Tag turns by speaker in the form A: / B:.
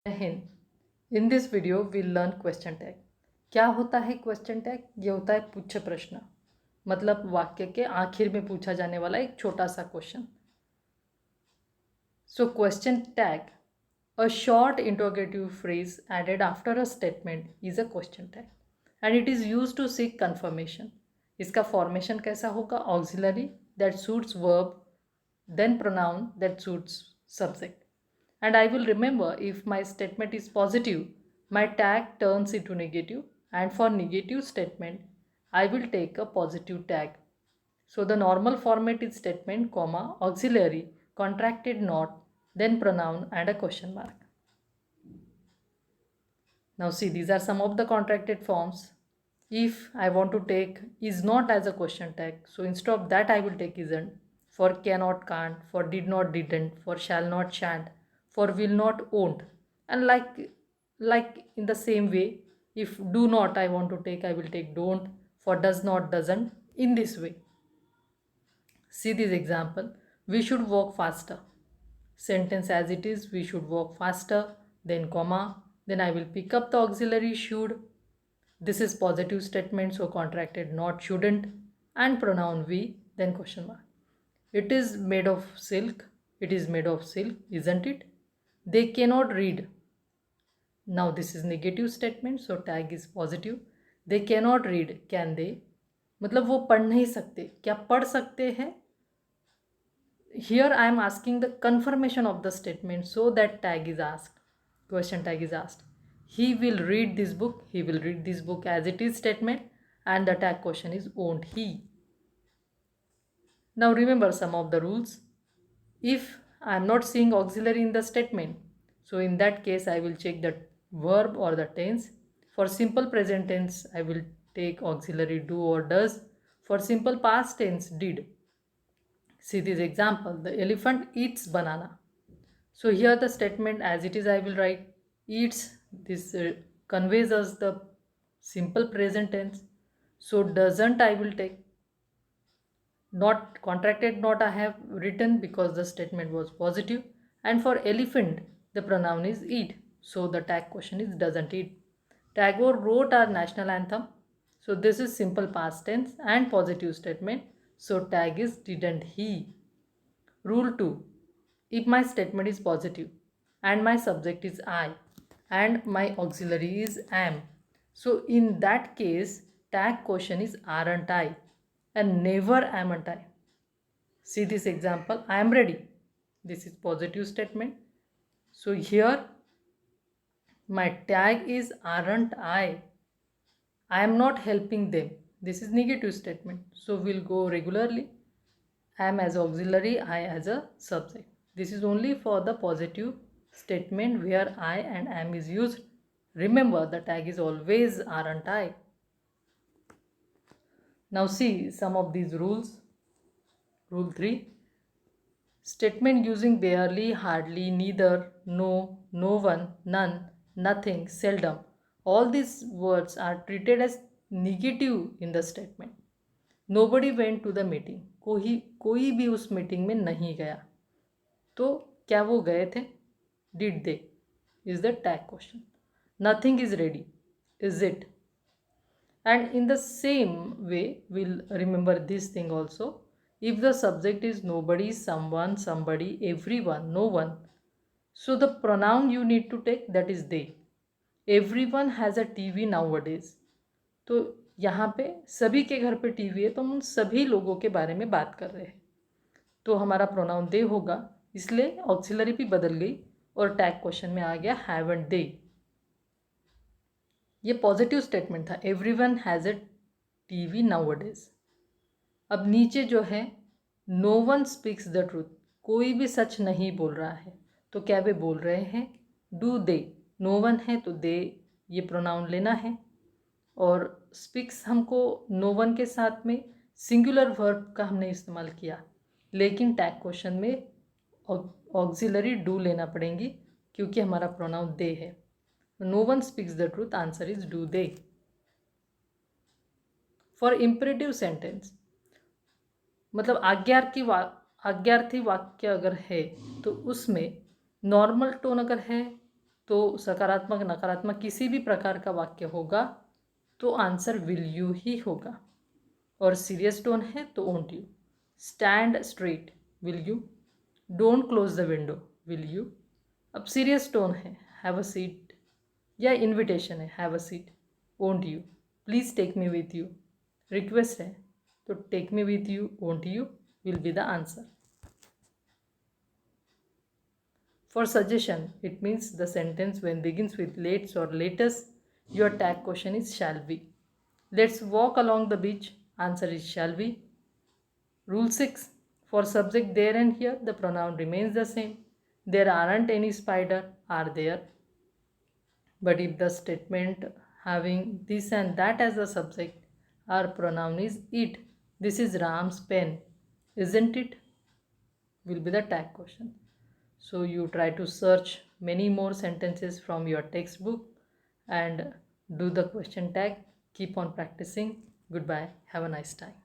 A: Hind in this video will learn question tag. क्या होता है क्वेश्चन टैग? ये होता है पुच्छ प्रश्न, मतलब वाक्य के आखिर में पूछा जाने वाला एक छोटा सा question. So question tag, a short interrogative phrase added after a statement is a question tag and it is used to seek confirmation. इसका फॉर्मेशन कैसा होगा? Auxiliary that suits verb, then pronoun that suits subject. And I will remember if my statement is positive, my tag turns into negative, and for negative statement, I will take a positive tag. So the normal format is statement, comma, auxiliary, contracted not, then pronoun and a question mark. Now see, these are some of the contracted forms. If I want to take is not as a question tag, so instead of that I will take isn't, for cannot can't, for did not didn't, for shall not shan't, for will not won't. And like in the same way, if do not I want to take, I will take don't, for does not doesn't, in this way. See this example. We should walk faster. Sentence as it is, we should walk faster, then comma, then I will pick up the auxiliary should. This is positive statement, so contracted not shouldn't, and pronoun we, then question mark. It is made of silk. It is made of silk, isn't it? They cannot read. Now this is negative statement, so tag is positive. They cannot read, can they? मतलब वो पढ़ नहीं सकते, क्या पढ़ सकते हैं? Here I am asking the confirmation of the statement, so that tag is asked. Question tag is asked. He will read this book. He will read this book as it is statement, and the tag question is won't he. Now remember some of the rules. If I am not seeing auxiliary in the statement, so in that case I will check the verb or the tense. For simple present tense I will take auxiliary do or does. For simple past tense did. See this example, the elephant eats banana. So here the statement as it is I will write eats. This conveys us the simple present tense. So doesn't I will take. Not contracted not I have written because the statement was positive. And for elephant the pronoun is eat. So the tag question is doesn't eat. Tagore wrote our national anthem. So this is simple past tense and positive statement. So tag is didn't he. Rule 2. If my statement is positive and my subject is I and my auxiliary is am, so in that case tag question is aren't I and never amn't I. See this example, I am ready. This is positive statement. So here my tag is aren't I. I am not helping them. This is negative statement. So we'll go regularly. Am as auxiliary, I as a subject. This is only for the positive statement where I and am is used. Remember the tag is always aren't I. Now see some of these rules. Rule 3. Statement using barely, hardly, neither, no, no one, none, nothing, seldom. All these words are treated as negative in the statement. Nobody went to the meeting. कोई भी उस meeting में नहीं गया. तो क्या वो गए थे? Did they? Is the tag question. Nothing is ready. Is it? And in the same way, we'll remember this thing also. If the subject is nobody, someone, somebody, everyone, no one, so the pronoun you need to take that is they. Everyone has a TV nowadays. तो यहाँ पे सभी के घर पे TV है, तो हम उन सभी लोगों के बारे में बात कर रहे हैं. तो हमारा प्रोनाउन दे होगा, इसलिए ऑक्सिलरी भी बदल गई और टैग क्वेश्चन में आ गया हैवंट दे. ये पॉजिटिव स्टेटमेंट था. Everyone has a TV nowadays. अब नीचे जो है no one speaks the truth, कोई भी सच नहीं बोल रहा है. तो क्या वे बोल रहे हैं? Do they. नो वन है तो दे ये प्रोनाउन लेना है. और स्पीक्स हमको नो वन के साथ में सिंगुलर वर्ब का हमने इस्तेमाल किया, लेकिन टैग क्वेश्चन में ऑक्सिलरी डू लेना पड़ेंगी क्योंकि हमारा प्रोनाउन दे है. No one speaks the truth, answer is do they. For imperative sentence मतलब आज्ञार्थी वाक्य अगर है तो उसमें नॉर्मल टोन अगर है तो सकारात्मक नकारात्मक किसी भी प्रकार का वाक्य होगा तो आंसर विल यू ही होगा। और सीरियस टोन है तो won't you. Stand straight will you. Don't close the window will you. अब सीरियस टोन है हैव अ सीट, या इनविटेशन है have a seat, won't you. Please take me with you request है तो take me with you won't you will be the answer. For suggestion, it means the sentence when begins with let's or latest, your tag question is shall we. Let's walk along the beach, answer is shall we. Rule 6. For subject there and here, the pronoun remains the same. There aren't any spider, are there? But if the statement having this and that as the subject, our pronoun is it. This is Ram's pen, isn't it? Will be the tag question. So you try to search many more sentences from your textbook and do the question tag. Keep on practicing. Goodbye. Have a nice time.